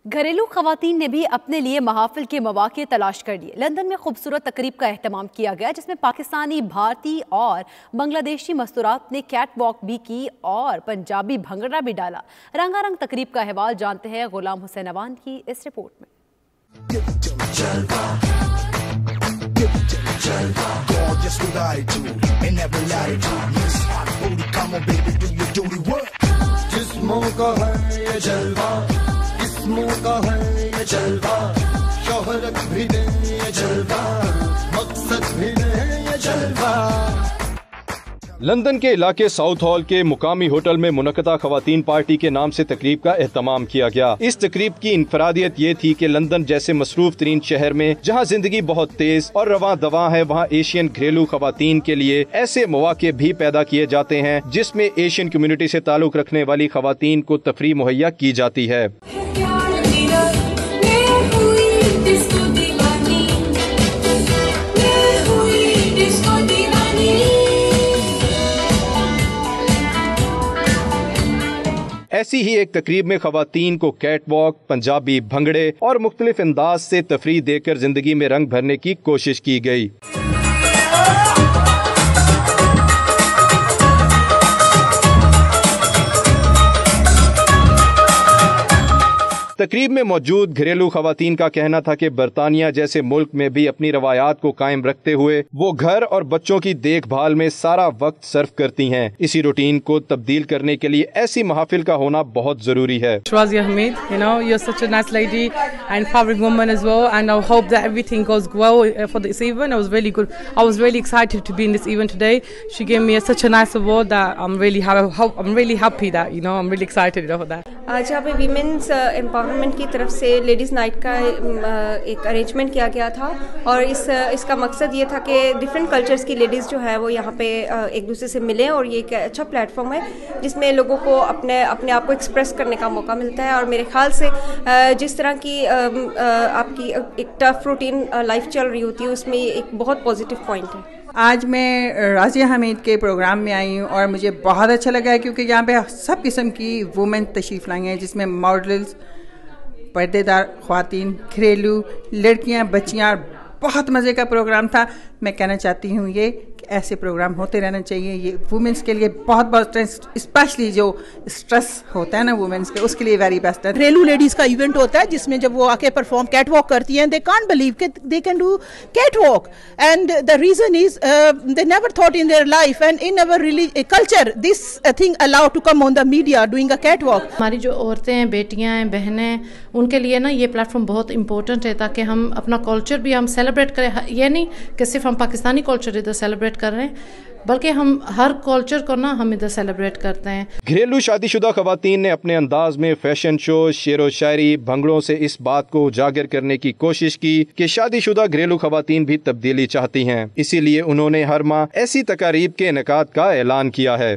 گھریلو خواتین نے بھی اپنے لیے محافل کے مواقع تلاش کر لیے۔ لندن میں خوبصورت تقریب کا اہتمام کیا گیا جس میں پاکستانی، بھارتی اور بنگلہ دیشی مستورات نے کیٹ واک بھی کی اور پنجابی بھنگڑا بھی ڈالا۔ رنگا رنگ تقریب کا احوال جانتے ہیں غلام حسین اوان کی اس رپورٹ میں۔ جسموں کا ہے یہ جلوہ، جسموں کا ہے یہ جلوہ، شہرت بھی دے یہ جلوہ، مقصد بھی دے یہ جلوہ۔ لندن کے علاقے ساؤتھ ہال کے مقامی ہوٹل میں منعقدہ خواتین پارٹی کے نام سے تقریب کا اہتمام کیا گیا۔ اس تقریب کی انفرادیت یہ تھی کہ لندن جیسے مصروف ترین شہر میں جہاں زندگی بہت تیز اور رواں دواں ہے، وہاں ایشین گھریلو خواتین کے لیے ایسے مواقع بھی پیدا کیے جاتے ہیں جس میں ایشین کمیونٹی سے تعلق رکھنے والی خواتین کو تفریح مہیا کی جاتی ہے۔ ایسی ہی ایک تقریب میں خواتین کو کیٹ واک، پنجابی بھنگڑے اور مختلف انداز سے تفریح دے کر زندگی میں رنگ بھرنے کی کوشش کی گئی۔ تقریب میں موجود گھریلو خواتین کا کہنا تھا کہ برطانیہ جیسے ملک میں بھی اپنی روایات کو قائم رکھتے ہوئے وہ گھر اور بچوں کی دیکھ بھال میں سارا وقت صرف کرتی ہیں۔ اسی روٹین کو تبدیل کرنے کے لیے ایسی محافل کا ہونا بہت ضروری ہے۔ Shrazia Hamid, you're such a nice lady and empowering woman as well, and I hope that everything goes well for this event. I was really excited to be in this event today. She gave me such a nice award that I'm really happy that I'm really excited for that. آج یہاں پہ women's empowerment کی طرف سے ladies night کا ایک arrangement کیا گیا تھا، اور اس کا مقصد یہ تھا کہ ڈفرینٹ کلچرز کی لیڈیز جو ہے وہ یہاں پہ ایک دوسرے سے ملیں، اور یہ ایک اچھا پلیٹ فارم ہے جس میں لوگوں کو اپنے آپ کو ایکسپریس کرنے کا موقع ملتا ہے۔ اور میرے خیال سے جس طرح کی آپ کی ایک ٹف روٹین لائف چل رہی ہوتی ہے اس میں یہ ایک بہت پازیٹیو پوائنٹ ہے۔ آج میں رازیہ حمید کے پروگرام میں آئی ہوں اور مجھے بہت اچھا لگا ہے کیونکہ یہاں پہ سب قسم کی وومن تشریف لائی ہیں، جس میں ماڈلز، پردے دار خواتین، گھریلو لڑکیاں، بچیاں۔ بہت مزے کا پروگرام تھا۔ میں کہنا چاہتی ہوں یہ کہ ایسے پروگرام ہوتے رہنا چاہیے۔ یہ وومنس کے لیے بہت اسپیشلی جو اسٹریس ہوتا ہے نا وومنس کے، اس کے لیے ویری بیسٹ ہے۔ گھریلو لیڈیز کا ایونٹ ہوتا ہے جس میں جب وہ آ کے پرفارم کیٹ واک کرتی ہیں، دے کانٹ بلیو کہ they can do cat walk, and the reason is they never thought in their life and in our culture this thing allow to come on the media doing a cat walk. ہماری جو عورتیں ہیں، بیٹیاں ہیں، بہنیں، ان کے لیے نا یہ پلیٹ فارم بہت امپورٹنٹ ہے تاکہ ہم اپنا کلچر بھی ہم سیلیبریٹ کریں۔ یہ نہیں کہ صرف ہم پاکستانی کلچر ادھر سیلیبریٹ کر رہے ہیں، بلکہ ہم ہر کلچر کو نا ہم ادھر سیلیبریٹ کرتے ہیں۔ گھریلو شادی شدہ خواتین نے اپنے انداز میں فیشن شو، شعر و شاعری، بھنگڑوں سے اس بات کو اجاگر کرنے کی کوشش کی کہ شادی شدہ گھریلو خواتین بھی تبدیلی چاہتی ہیں۔ اسی لیے انہوں نے ہر ماہ ایسی تقاریب کے انعقاد کا اعلان کیا ہے۔